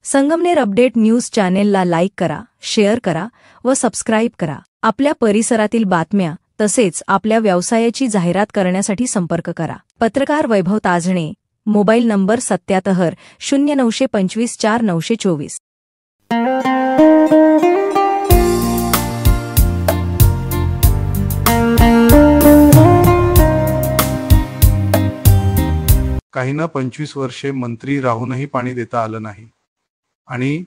Sangamner update news चॅनेलला like करा, share करा व सबस्क्राईब करा। आपल्या परिसरातील बातम्या तसेच आपल्या व्यवसायाची जाहिरात करण्यासाठी संपर्क करा। पत्रकार वैभव ताजणे, मोबाईल नंबर 77 0925 4924। काहींना 25 वर्षे मंत्री राहूनही पाणी देता आलं नाही आणि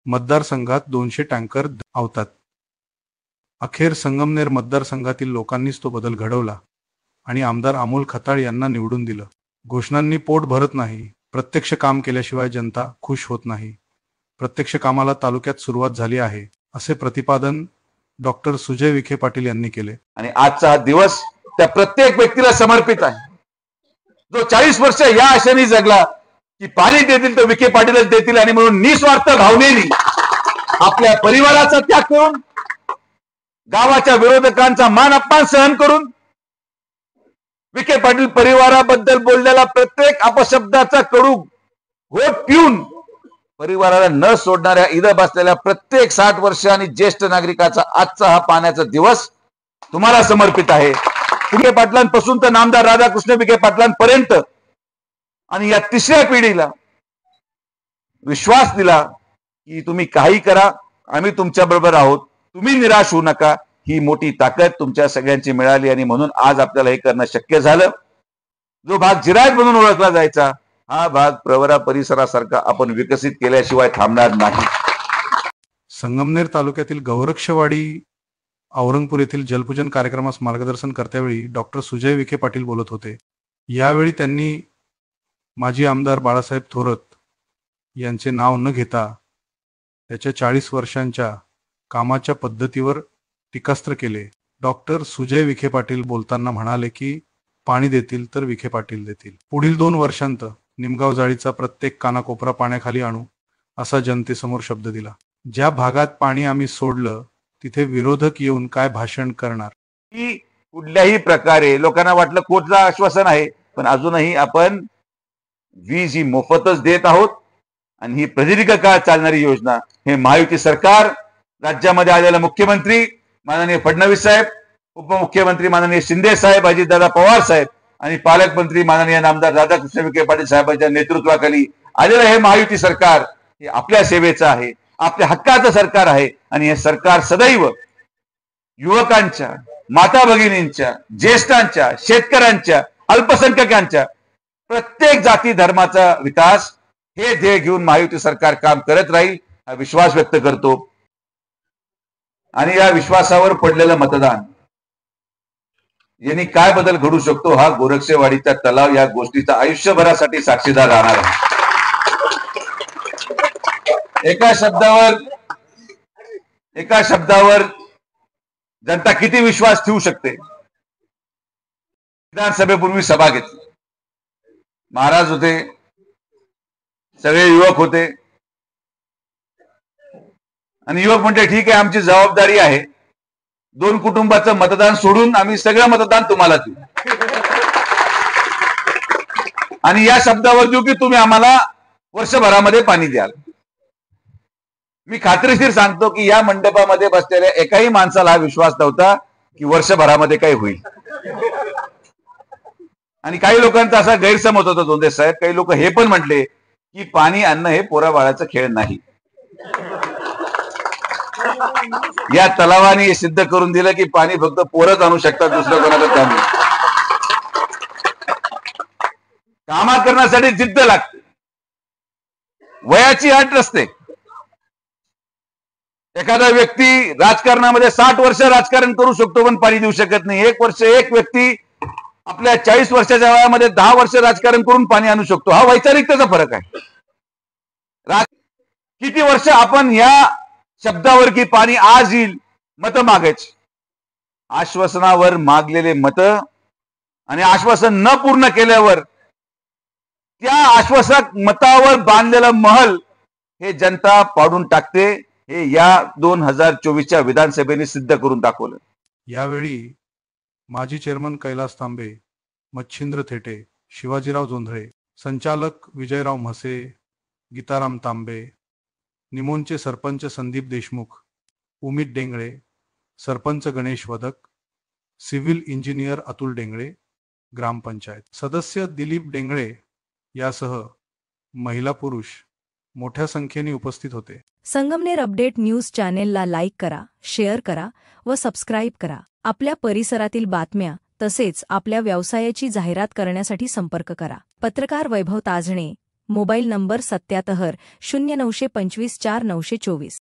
मतदारसंघात 200 टँकर आवतात। अखेर संगमनेर मतदारसंघातील लोकांनीच तो बदल घडवला आणि आमदार अमोल खताळ यांना निवडून दिलं। घोषणांनी पोट भरत नाही, प्रत्यक्ष काम केल्याशिवाय जनता खुश होत नाही। प्रत्यक्ष कामाला तालुक्यात सुरुवात झाली आहे, असे प्रतिपादन डॉक्टर सुजय विखे पाटील यांनी केले। आणि आजचा हा दिवस त्या प्रत्येक व्यक्तीला समर्पित आहे जो 40 वर्ष या आशेने जगला की पाणी देतील तर विखे पाटीलच देतील, आणि म्हणून निस्वार्थ भावनेने आपल्या परिवाराचा त्याग करून, गावाच्या विरोधकांचा मान अपमान सहन करून, विखे पाटील परिवाराबद्दल बोललेला प्रत्येक अपशब्दाचा कडू घोट पिऊन परिवाराला न सोडणाऱ्या इथं बसलेल्या प्रत्येक 60 वर्ष आणि ज्येष्ठ नागरिकाचा आजचा हा पाण्याचा दिवस तुम्हाला समर्पित आहे। विखे पाटलांपासून तर नामदार राधाकृष्ण विखे पाटलांपर्यंत आणि या तिसऱ्या पिढीला विश्वास दिला की तुम्ही काही करा, आम्ही तुमच्या बरोबर आहोत, तुम्ही निराश होऊ नका। ही मोठी ताकद तुमच्या सगळ्यांची मिळाली आणि म्हणून आज आपल्याला हे करणं शक्य झालं। जो भाग जिरायत म्हणून ओळखला जायचा, हा भाग प्रवरा परिसरासारखा आपण विकसित केल्याशिवाय थांबणार नाही। संगमनेर तालुक्यातील गौरक्षवाडी औरंगपूर येथील जलपूजन कार्यक्रमास मार्गदर्शन करतेवेळी डॉक्टर सुजय विखे पाटील बोलत होते। यावेळी त्यांनी माजी आमदार बाळासाहेब थोरत यांचे नाव न घेता त्याच्या 40 वर्षांच्या कामाच्या पद्धतीवर टीकास्त्र केले। डॉक्टर सुजय विखे पाटील बोलताना म्हणाले की पाणी देतील तर विखे पाटील देतील। पुढील 2 वर्षांत निमगाव जाळीचा प्रत्येक कानाकोपरा पाण्याखाली आणू असा जनतेसमोर शब्द दिला। ज्या भागात पाणी आम्ही सोडलं तिथे विरोधक येऊन काय भाषण करणार। की कुठल्याही प्रकारे लोकांना वाटलं कोटला आश्वासन आहे, पण अजूनही आपण वीज ही मोफतच देत आहोत आणि ही प्रदीर्घ काळ चालणारी योजना हे महायुती सरकार, राज्यामध्ये आलेला मुख्यमंत्री माननीय फडणवीस साहेब, उपमुख्यमंत्री माननीय शिंदे साहेब, अजितदादा पवार साहेब आणि पालकमंत्री माननीय नामदार राधाकृष्ण विखे पाटील साहेबांच्या नेतृत्वाखाली आलेलं हे महायुती सरकार हे आपल्या सेवेचं आहे, आपल्या हक्काचं सरकार आहे। आणि हे सरकार सदैव युवकांच्या, माता भगिनींच्या, ज्येष्ठांच्या, शेतकऱ्यांच्या, अल्पसंख्याकांच्या, प्रत्येक जाती धर्माचा विकास हे ध्येय घेऊन महायुती सरकार काम करत राहील हा विश्वास व्यक्त करतो। आणि या विश्वासावर पडलेलं मतदान यांनी काय बदल घडू शकतो हा गोरक्षवाडीचा तलाव या गोष्टीचा आयुष्यभरासाठी साक्षीदार राहणार आहे। एका शब्दावर जनता किती विश्वास ठेवू शकते। विधानसभेपूर्वी सभा घेतली, महाराज होते, सगळे युवक होते आणि युवक म्हणते ठीक आहे आमची जबाबदारी आहे, 2 कुटुंबाचं मतदान सोडून आम्ही सगळं मतदान तुम्हाला देऊ आणि या शब्दावर देऊ की तुम्ही आम्हाला वर्षभरामध्ये पाणी द्याल। मी खात्रीशीर सांगतो की या मंडपामध्ये बसलेल्या एकाही माणसाला हा विश्वास नव्हता की वर्षभरामध्ये काही होईल। आणि काही लोकांचा असा गैरसमज होता दोंदे साहेब, काही लोक हे पण म्हटले की पाणी आणणं हे पोरा बाळाचा खेळ नाही। या तलावाने हे सिद्ध करून दिलं की पाणी फक्त पोरच आणू शकतात, दुसरं कोणाला काम नाही। कामा करण्यासाठी जिद्द लागते, वयाची अट नसते। एखादा व्यक्ती राजकारणामध्ये 60 वर्ष राजकारण करू शकतो पण पाणी देऊ शकत नाही। एक व्यक्ती आपल्या 40 वर्षाच्या वयामध्ये 10 वर्ष राजकारण करून पाणी आणू शकतो। हा वैचारिकतेचा फरक आहे। किती वर्ष आपण या शब्दावर की पाणी आज येईल मत मागायची, आश्वासनावर मागलेले मत आणि आश्वासन न पूर्ण केल्यावर त्या आश्वासक मतावर बांधलेलं महल हे जनता पाडून टाकते, हे या 2024च्या विधानसभेने सिद्ध करून दाखवलं। यावेळी माजी चेअरमन कैलास तांबे, मच्छिंद्र थेटे, शिवाजीराव जोंधळे, संचालक विजयराव म्हसे, गीताराम तांबे, निमोनचे सरपंच संदीप देशमुख, उमित डेंगळे, सरपंच गणेश वदक, सिव्हिल इंजिनियर अतुल डेंगळे, ग्रामपंचायत सदस्य दिलीप डेंगळे यासह महिला पुरुष मोठ्या संख्येने उपस्थित होते. संगमनेर अपडेट न्यूज चॅनेलला लाईक करा, शेअर करा व सबस्क्राईब करा. आपल्या परिसरातील बातम्या तसेच आपल्या व्यवसायाची जाहिरात करण्यासाठी संपर्क करा. पत्रकार वैभव ताजणे, मोबाईल नंबर 77 0925 4924.